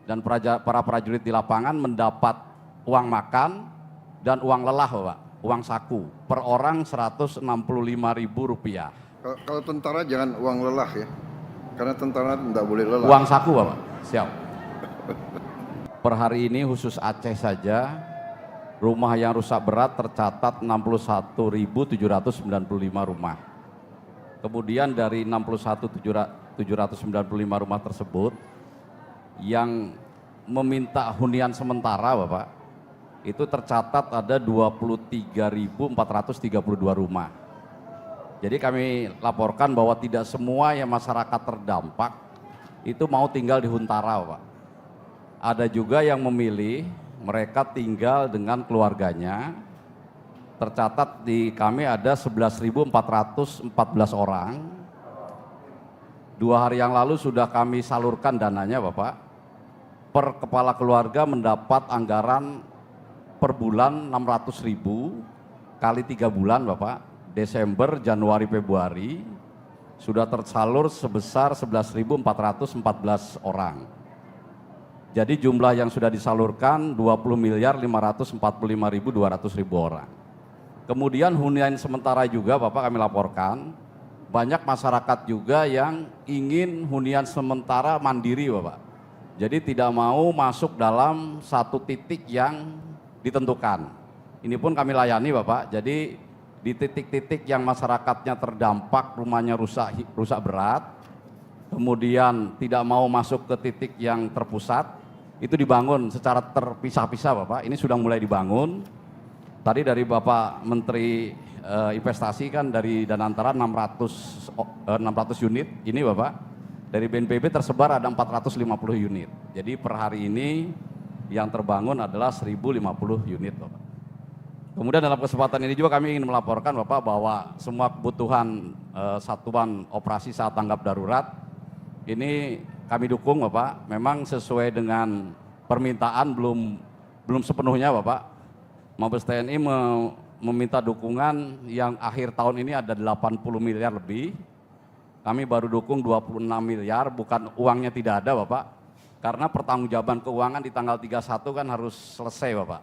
dan para prajurit di lapangan mendapat uang makan dan uang lelah, Bapak, uang saku per orang Rp165.000. Kalau tentara jangan uang lelah ya, karena tentara tidak boleh lelah. Uang saku, Bapak. Siap. Per hari ini khusus Aceh saja, rumah yang rusak berat tercatat 61.795 rumah. Kemudian dari 61.795 rumah tersebut, yang meminta hunian sementara, Bapak, itu tercatat ada 23.432 rumah. Jadi kami laporkan bahwa tidak semua yang masyarakat terdampak itu mau tinggal di Huntara, Pak. Ada juga yang memilih mereka tinggal dengan keluarganya. Tercatat di kami ada 11.414 orang. 2 hari yang lalu sudah kami salurkan dananya, Bapak. Per kepala keluarga mendapat anggaran per bulan 600.000 kali 3 bulan, Bapak. Desember, Januari, Februari sudah tersalur sebesar 11.414 orang. Jadi jumlah yang sudah disalurkan 20.545.200.000 orang. Kemudian hunian sementara juga, Bapak, kami laporkan banyak masyarakat juga yang ingin hunian sementara mandiri, Bapak. Jadi tidak mau masuk dalam satu titik yang ditentukan. Ini pun kami layani, Bapak. Jadi di titik-titik yang masyarakatnya terdampak, rumahnya rusak berat, kemudian tidak mau masuk ke titik yang terpusat, itu dibangun secara terpisah-pisah, Bapak. Ini sudah mulai dibangun. Tadi dari Bapak Menteri Investasi kan dari Danantara 600 unit, ini Bapak. Dari BNPB tersebar ada 450 unit. Jadi per hari ini yang terbangun adalah 1.050 unit, Bapak. Kemudian dalam kesempatan ini juga kami ingin melaporkan, Bapak, bahwa semua kebutuhan satuan operasi saat tanggap darurat ini kami dukung, Bapak. Memang sesuai dengan permintaan belum sepenuhnya, Bapak. Mabes TNI meminta dukungan yang akhir tahun ini ada 80 miliar lebih. Kami baru dukung 26 miliar, bukan uangnya tidak ada, Bapak. Karena pertanggungjawaban keuangan di tanggal 31 kan harus selesai, Bapak.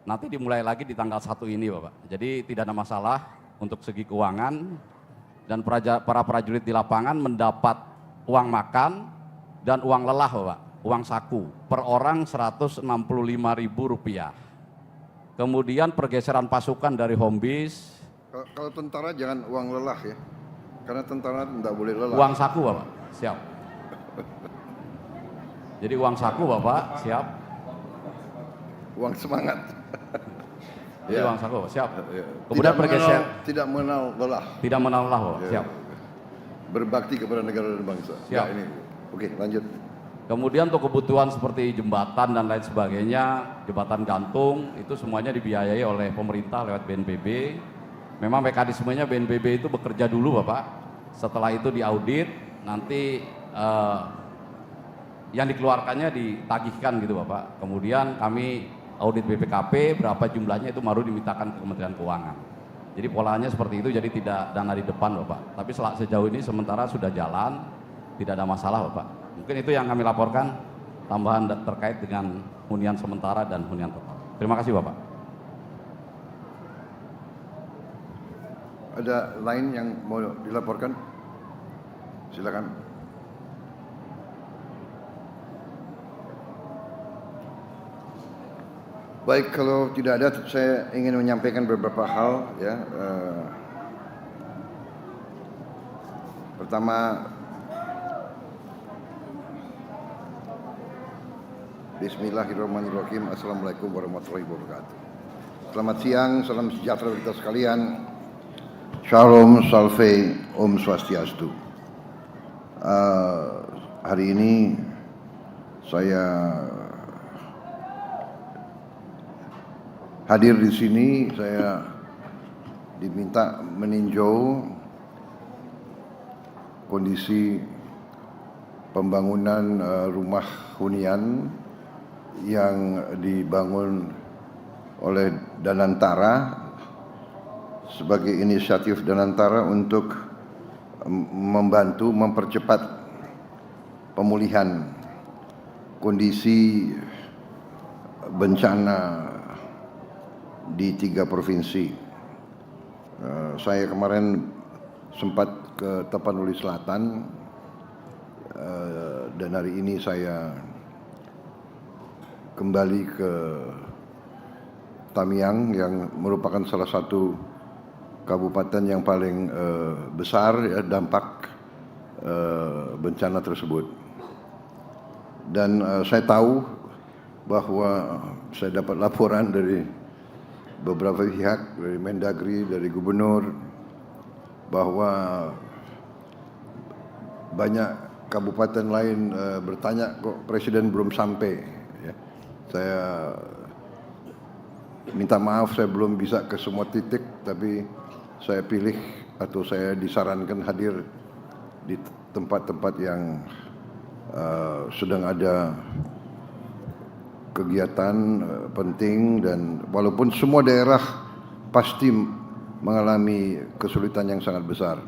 Nanti dimulai lagi di tanggal 1 ini, Bapak. Jadi tidak ada masalah untuk segi keuangan, dan para prajurit di lapangan mendapat uang makan dan uang lelah, Bapak, uang saku per orang Rp165.000. Kemudian pergeseran pasukan dari home base. Kalau tentara jangan uang lelah ya, karena tentara tidak boleh lelah. Uang saku, Bapak. Siap. Jadi uang saku, Bapak. Siap. Uang semangat. Jadi uang saku, Bapak. Siap. Kemudian pergeseran tidak mengenal lelah. Tidak mengenal lelah, Bapak. Siap. Berbakti kepada negara dan bangsa. Siap. Ya, ini. Oke, lanjut. Kemudian untuk kebutuhan seperti jembatan dan lain sebagainya, jembatan gantung, itu semuanya dibiayai oleh pemerintah lewat BNPB. Memang mekanismenya BNPB itu bekerja dulu, Bapak. Setelah itu diaudit, nanti yang dikeluarkannya ditagihkan gitu, Bapak. Kemudian kami audit BPKP, berapa jumlahnya itu baru dimintakan ke Kementerian Keuangan. Jadi polanya seperti itu, jadi tidak dana di depan, Bapak. Tapi sejauh ini sementara sudah jalan, tidak ada masalah, Bapak. Mungkin itu yang kami laporkan, tambahan terkait dengan hunian sementara dan hunian tetap. Terima kasih, Bapak. Ada lain yang mau dilaporkan? Silakan. Baik, kalau tidak ada, saya ingin menyampaikan beberapa hal ya. Pertama, bismillahirrahmanirrahim. Assalamualaikum warahmatullahi wabarakatuh. Selamat siang, salam sejahtera bagi kita sekalian. Shalom, salve, om swastiastu. Hari ini saya hadir di sini, saya diminta meninjau kondisi pembangunan rumah hunian yang dibangun oleh Danantara sebagai inisiatif Danantara untuk membantu mempercepat pemulihan kondisi bencana di 3 provinsi. Saya kemarin sempat ke Tapanuli Selatan, dan hari ini saya kembali ke Tamiang yang merupakan salah satu kabupaten yang paling besar ya, dampak bencana tersebut. Dan saya tahu bahwa saya dapat laporan dari beberapa pihak, dari Mendagri, dari Gubernur, bahwa banyak kabupaten lain bertanya kok Presiden belum sampai. Ya. Saya minta maaf saya belum bisa ke semua titik, tapi saya pilih atau saya disarankan hadir di tempat-tempat yang sedang ada kegiatan penting, dan walaupun semua daerah pasti mengalami kesulitan yang sangat besar,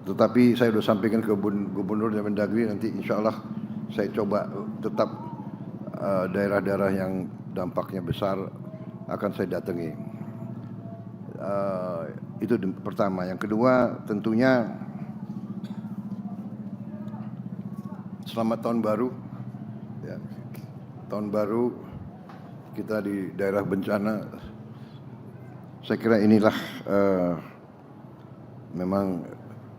tetapi saya sudah sampaikan ke Gubernur dan Mendagri, nanti insya Allah saya coba tetap daerah-daerah yang dampaknya besar akan saya datangi. Itu pertama. Yang kedua, tentunya selamat tahun baru. Ya, tahun baru kita di daerah bencana. Saya kira inilah memang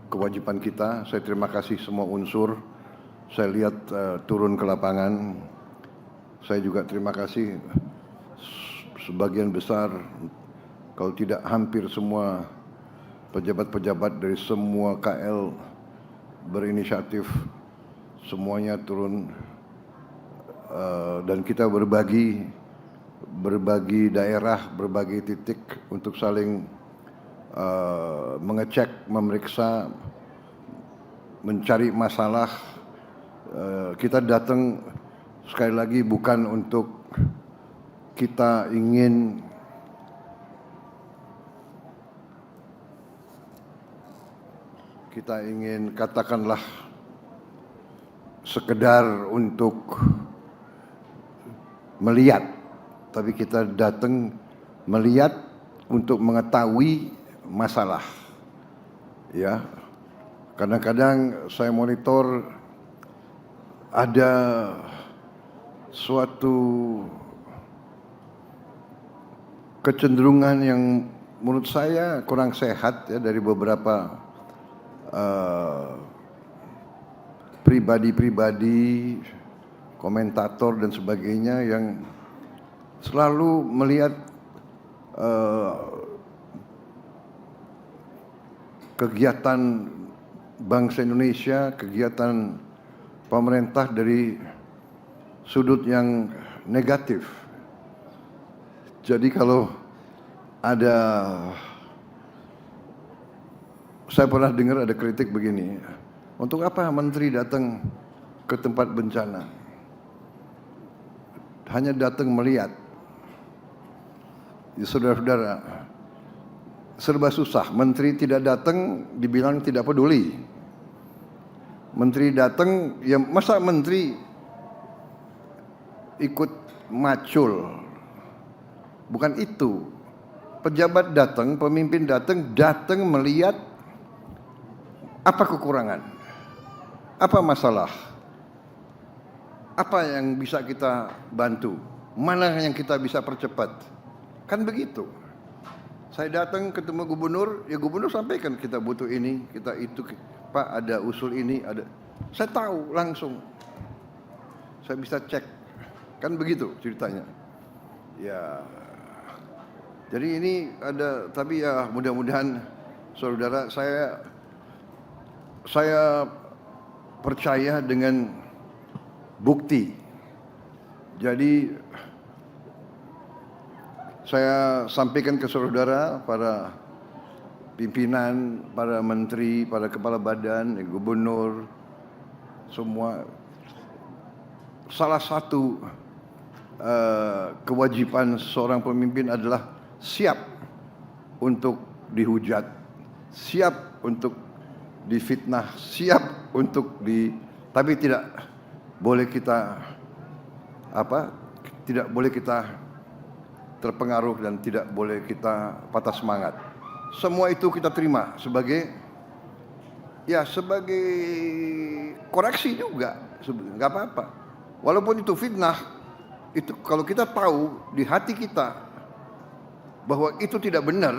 kewajiban kita. Saya terima kasih semua unsur. Saya lihat turun ke lapangan. Saya juga terima kasih sebagian besar, kalau tidak hampir semua pejabat-pejabat dari semua KL berinisiatif, semuanya turun, dan kita berbagi daerah, berbagi titik untuk saling mengecek, memeriksa, mencari masalah. Kita datang sekali lagi bukan untuk kita ingin katakanlah sekedar untuk melihat, tapi kita datang melihat untuk mengetahui masalah. Ya, kadang-kadang saya monitor ada suatu kecenderungan yang menurut saya kurang sehat ya, dari beberapa pribadi-pribadi, komentator dan sebagainya yang selalu melihat kegiatan bangsa Indonesia, kegiatan pemerintah dari sudut yang negatif. Jadi kalau ada, saya pernah dengar ada kritik begini, untuk apa menteri datang ke tempat bencana? Hanya datang melihat. Ya, saudara-saudara, serba susah. Menteri tidak datang dibilang tidak peduli. Menteri datang, ya masa menteri ikut macul? Bukan itu. Pejabat datang, pemimpin datang melihat apa kekurangan, apa masalah, apa yang bisa kita bantu, mana yang kita bisa percepat. Kan begitu. Saya datang ketemu gubernur, ya gubernur sampaikan kita butuh ini, kita itu, Pak ada usul ini, ada. Saya tahu langsung. Saya bisa cek. Kan begitu ceritanya. Ya. Jadi ini ada, tapi ya mudah-mudahan saudara, saya percaya dengan bukti. Jadi saya sampaikan ke saudara, para pimpinan, para menteri, para kepala badan, gubernur, semua, salah satu kewajiban seorang pemimpin adalah siap untuk dihujat, siap untuk difitnah, siap untuk tapi tidak boleh kita tidak boleh kita terpengaruh dan tidak boleh kita patah semangat. Semua itu kita terima sebagai koreksi juga, nggak apa-apa. Walaupun itu fitnah, itu kalau kita tahu di hati kita bahwa itu tidak benar,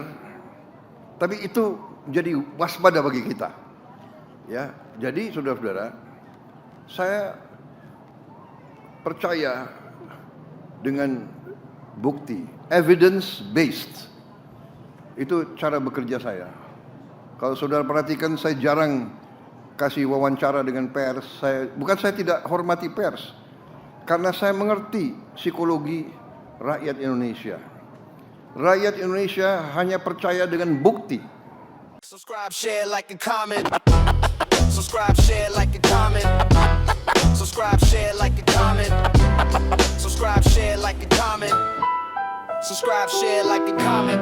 tapi itu jadi waspada bagi kita. Ya, jadi saudara-saudara, saya percaya dengan bukti, evidence based. Itu cara bekerja saya. Kalau saudara perhatikan, saya jarang kasih wawancara dengan pers. Bukan saya tidak hormati pers, karena saya mengerti psikologi rakyat Indonesia. Rakyat Indonesia hanya percaya dengan bukti. Subscribe, share, like, and comment. Subscribe, share, like, and comment. Subscribe, share, like, and comment. Subscribe, share, like, and comment. Subscribe, share, like, and comment.